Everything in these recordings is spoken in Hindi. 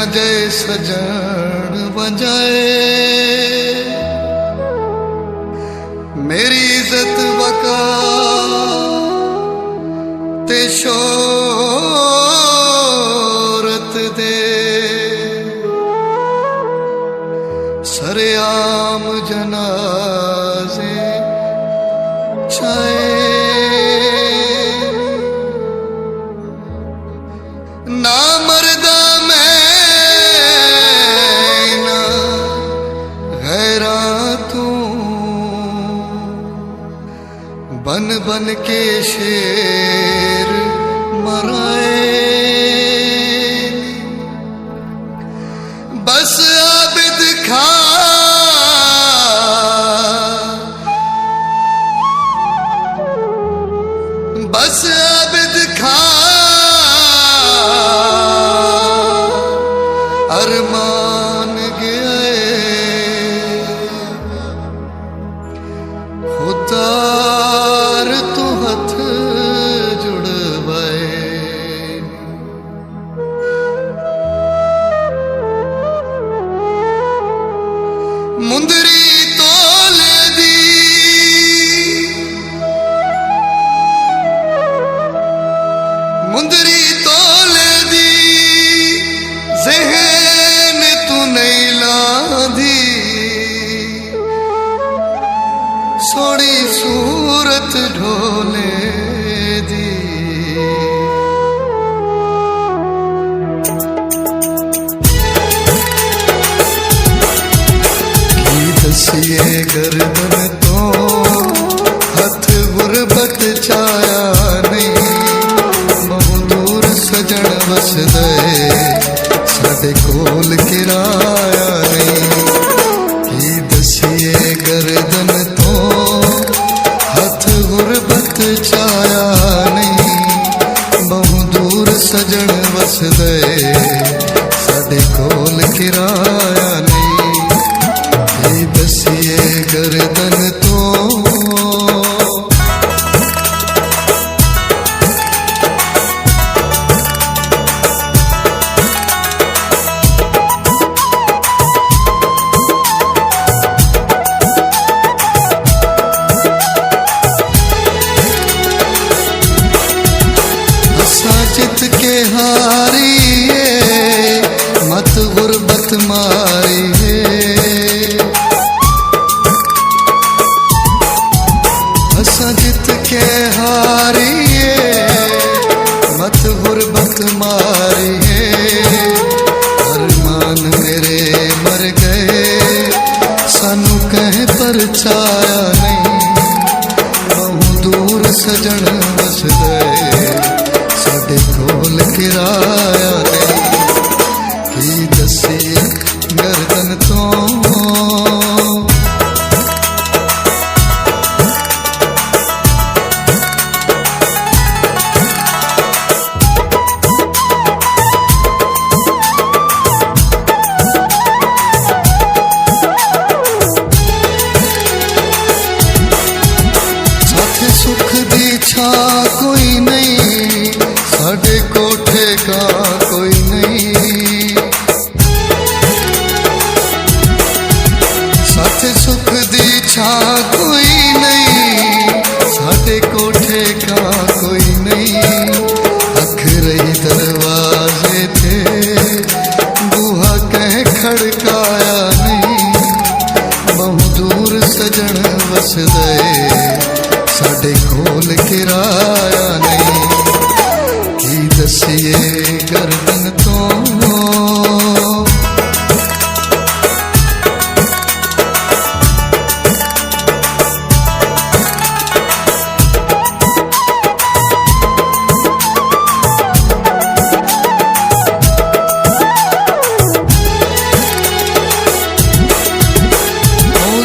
वजह सजन वजाए, मेरी इज्जत वका ते शोहरत दे सरेआम जनाजे छाए। ना मरदा मैं ना गैरा तू, बन बन के शेर मराए। बस आबिद खा बस आबिद खा अरमान गए खुदार तो हथ जुड़वाए। मुंदरी तोले दी मुंदरी तोले दी ज़हन तू नहीं लांदी, सोड़ी सूरत ढोले दी। की दसिए गर्दन तो हथ गुरबत चाया नहीं, सजन वसदे साडे कोल किराया नहीं। की दसिए गर्दन तो हथ गुरबत चाया नहीं, बहु दूर सजन वसदे साडे कोल किराया नहीं। की दसिए गर्दन तो जित के हारिए मत गुरबत मारिए। असा जित के हारिए मत गुरबत मारिए। अरमान मेरे मर गए सानू कहीं पर छाया नहीं, बहु दूर सजन बस गए साडे कोल किराया नहीं। की दसिए गर्दन तो साथे सुख दी छा कोई नहीं, साडे कोठे का कोई नहीं। साथे सुख दी छा कोई नहीं, साडे कोठे का कोई नहीं। अख रही दरवाजे थे बूहा कह खड़काया नहीं, बहु दूर सजन वसदे साडे कोल किराया नहीं। की दसिए गर्दन तो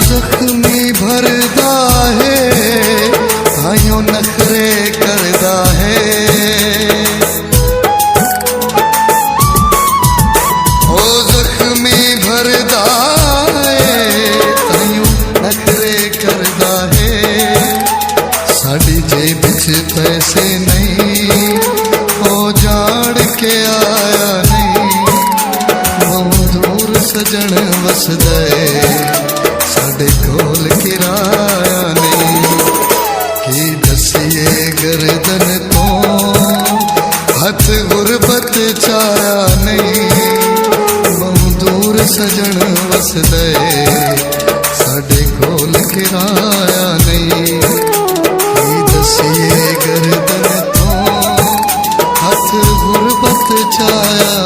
जख्मी भरदा है ताइयों नखरे करदा है। ਵਸਦਾ ਏ ਸਾਡੇ ਕੋਲ ਕਿਰਾਇਆ ਨਹੀਂ। ਕੀ ਦਸੀਏ ਗਰਦਨ ਤੋਂ ਹੱਥ ਗੁਰਬਤ ਚਾਇਆ ਨਹੀਂ। ਬਹੁ ਦੂਰ ਸਜਣ ਵਸਦਾ ਏ ਸਾਡੇ ਕੋਲ ਕਿਰਾਇਆ ਨਹੀਂ। ਕੀ ਦਸੀਏ ਗਰਦਨ ਤੋਂ ਹੱਥ ਗੁਰਬਤ ਚਾਇਆ